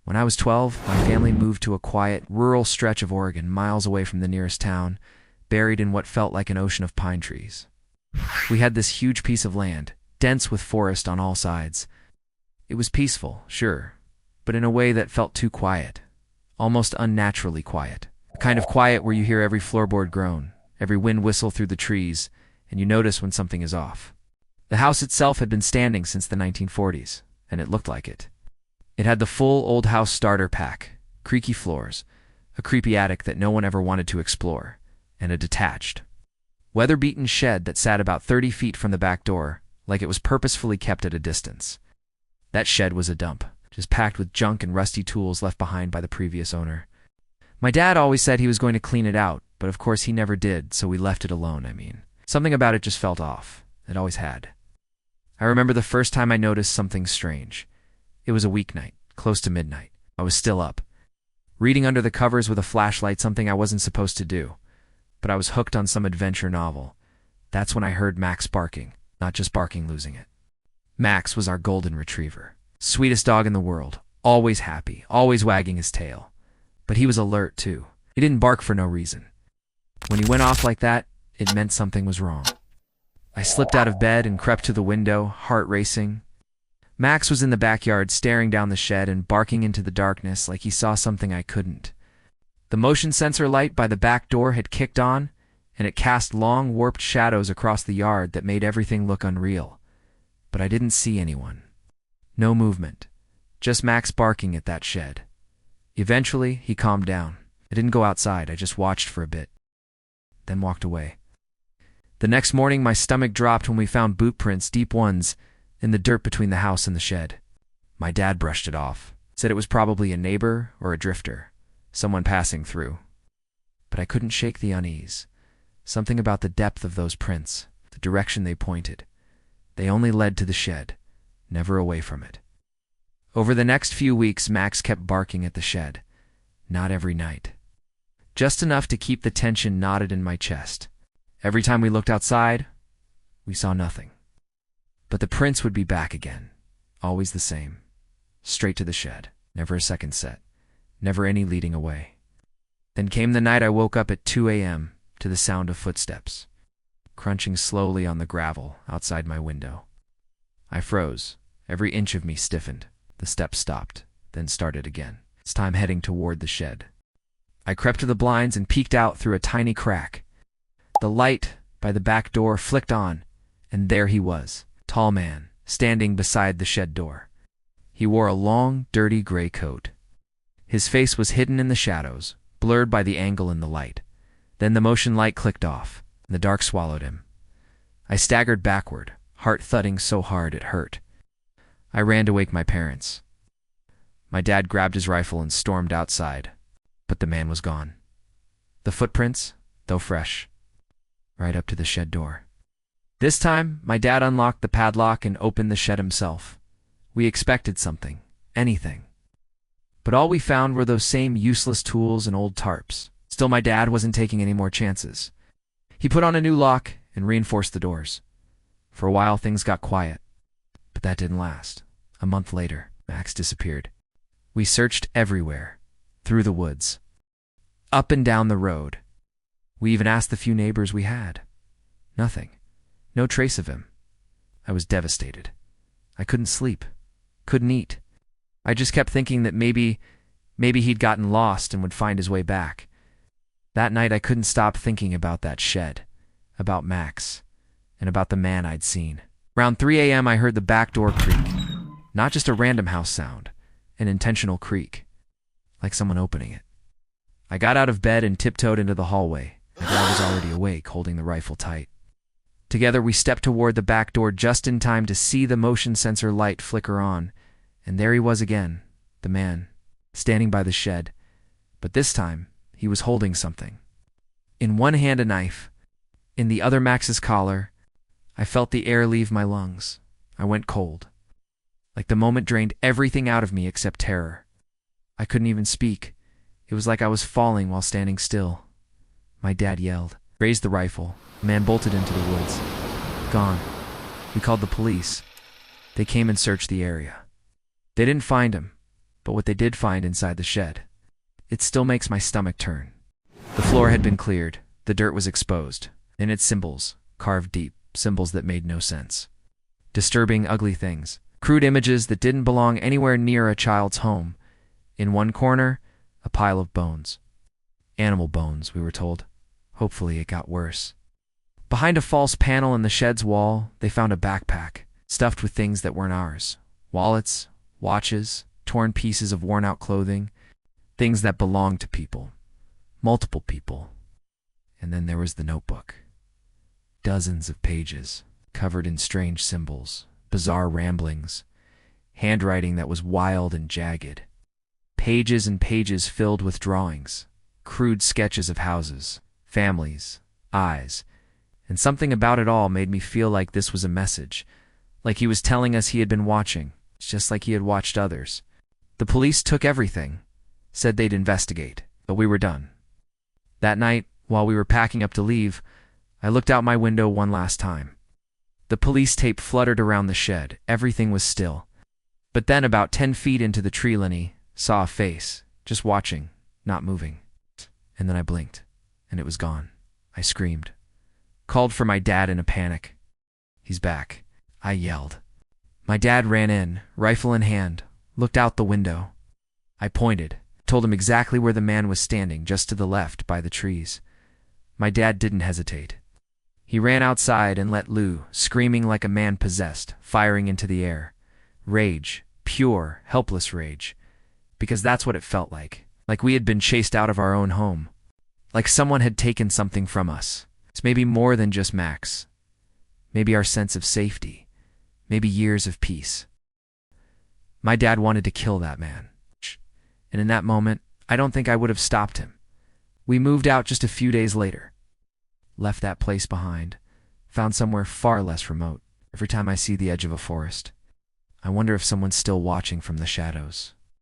When I was 12, my family moved to a quiet, rural stretch of Oregon, miles away from the nearest town, buried in what felt like an ocean of pine trees. We had this huge piece of land, dense with forest on all sides. It was peaceful, sure, but in a way that felt too quiet, almost unnaturally quiet. The kind of quiet where you hear every floorboard groan, every wind whistle through the trees, and you notice when something is off. The house itself had been standing since the 1940s, and it looked like it. It had the full old house starter pack, creaky floors, a creepy attic that no one ever wanted to explore, and a detached, weather-beaten shed that sat about 30 feet from the back door, like it was purposefully kept at a distance. That shed was a dump, just packed with junk and rusty tools left behind by the previous owner. My dad always said he was going to clean it out, but of course he never did, so we left it alone, Something about it just felt off. It always had. I remember the first time I noticed something strange. It was a weeknight, close to midnight. I was still up, reading under the covers with a flashlight, something I wasn't supposed to do. But I was hooked on some adventure novel. That's when I heard Max barking, not just barking, losing it. Max was our golden retriever. Sweetest dog in the world, always happy, always wagging his tail. But he was alert, too. He didn't bark for no reason. When he went off like that, it meant something was wrong. I slipped out of bed and crept to the window, heart racing. Max was in the backyard, staring down the shed and barking into the darkness like he saw something I couldn't. The motion sensor light by the back door had kicked on, and it cast long, warped shadows across the yard that made everything look unreal. But I didn't see anyone. No movement. Just Max barking at that shed. Eventually, he calmed down. I didn't go outside, I just watched for a bit, then walked away. The next morning, my stomach dropped when we found boot prints, deep ones, in the dirt between the house and the shed. My dad brushed it off, said it was probably a neighbor or a drifter, someone passing through. But I couldn't shake the unease. Something about the depth of those prints, the direction they pointed. They only led to the shed, never away from it. Over the next few weeks, Max kept barking at the shed. Not every night. Just enough to keep the tension knotted in my chest. Every time we looked outside, we saw nothing. But the prints would be back again. Always the same. Straight to the shed. Never a second set. Never any leading away. Then came the night I woke up at 2 a.m. to the sound of footsteps, crunching slowly on the gravel outside my window. I froze. Every inch of me stiffened. The steps stopped, then started again. This time heading toward the shed. I crept to the blinds and peeked out through a tiny crack. The light by the back door flicked on, and there he was, tall man, standing beside the shed door. He wore a long, dirty gray coat. His face was hidden in the shadows, blurred by the angle in the light. Then the motion light clicked off, and the dark swallowed him. I staggered backward, heart thudding so hard it hurt. I ran to wake my parents. My dad grabbed his rifle and stormed outside, but the man was gone. The footprints, though fresh, right up to the shed door. This time, my dad unlocked the padlock and opened the shed himself. We expected something, anything. But all we found were those same useless tools and old tarps. Still, my dad wasn't taking any more chances. He put on a new lock and reinforced the doors. For a while, things got quiet. But that didn't last. A month later, Max disappeared. We searched everywhere, through the woods, up and down the road. We even asked the few neighbors we had. Nothing. No trace of him. I was devastated. I couldn't sleep. Couldn't eat. I just kept thinking that maybe he'd gotten lost and would find his way back. That night I couldn't stop thinking about that shed, about Max, and about the man I'd seen. Around 3 a.m. I heard the back door creak. Not just a random house sound, an intentional creak, like someone opening it. I got out of bed and tiptoed into the hallway. My dad was already awake, holding the rifle tight. Together we stepped toward the back door just in time to see the motion sensor light flicker on, and there he was again, the man, standing by the shed. But this time, he was holding something. In one hand a knife, in the other Max's collar. I felt the air leave my lungs. I went cold. Like the moment drained everything out of me except terror. I couldn't even speak. It was like I was falling while standing still. My dad yelled, raised the rifle. The man bolted into the woods. Gone. We called the police. They came and searched the area. They didn't find him, but what they did find inside the shed, it still makes my stomach turn. The floor had been cleared, the dirt was exposed, and its symbols, carved deep, symbols that made no sense. Disturbing, ugly things, crude images that didn't belong anywhere near a child's home. In one corner, a pile of bones. Animal bones, we were told. Hopefully it got worse. Behind a false panel in the shed's wall, they found a backpack, stuffed with things that weren't ours. Wallets, watches, torn pieces of worn-out clothing, things that belonged to people. Multiple people. And then there was the notebook. Dozens of pages, covered in strange symbols, bizarre ramblings, handwriting that was wild and jagged. Pages and pages filled with drawings, crude sketches of houses, families, eyes, and something about it all made me feel like this was a message, like he was telling us he had been watching, just like he had watched others. The police took everything, said they'd investigate, but we were done. That night, while we were packing up to leave, I looked out my window one last time. The police tape fluttered around the shed, everything was still. But then about 10 feet into the tree liney, saw a face, just watching, not moving. And then I blinked, and it was gone. I screamed. Called for my dad in a panic. He's back, I yelled. My dad ran in, rifle in hand, looked out the window. I pointed, told him exactly where the man was standing, just to the left, by the trees. My dad didn't hesitate. He ran outside and let loose, screaming like a man possessed, firing into the air. Rage, pure, helpless rage. Because that's what it felt like we had been chased out of our own home. Like someone had taken something from us. It's maybe more than just Max. Maybe our sense of safety. Maybe years of peace. My dad wanted to kill that man. And in that moment, I don't think I would have stopped him. We moved out just a few days later. Left that place behind. Found somewhere far less remote. Every time I see the edge of a forest, I wonder if someone's still watching from the shadows.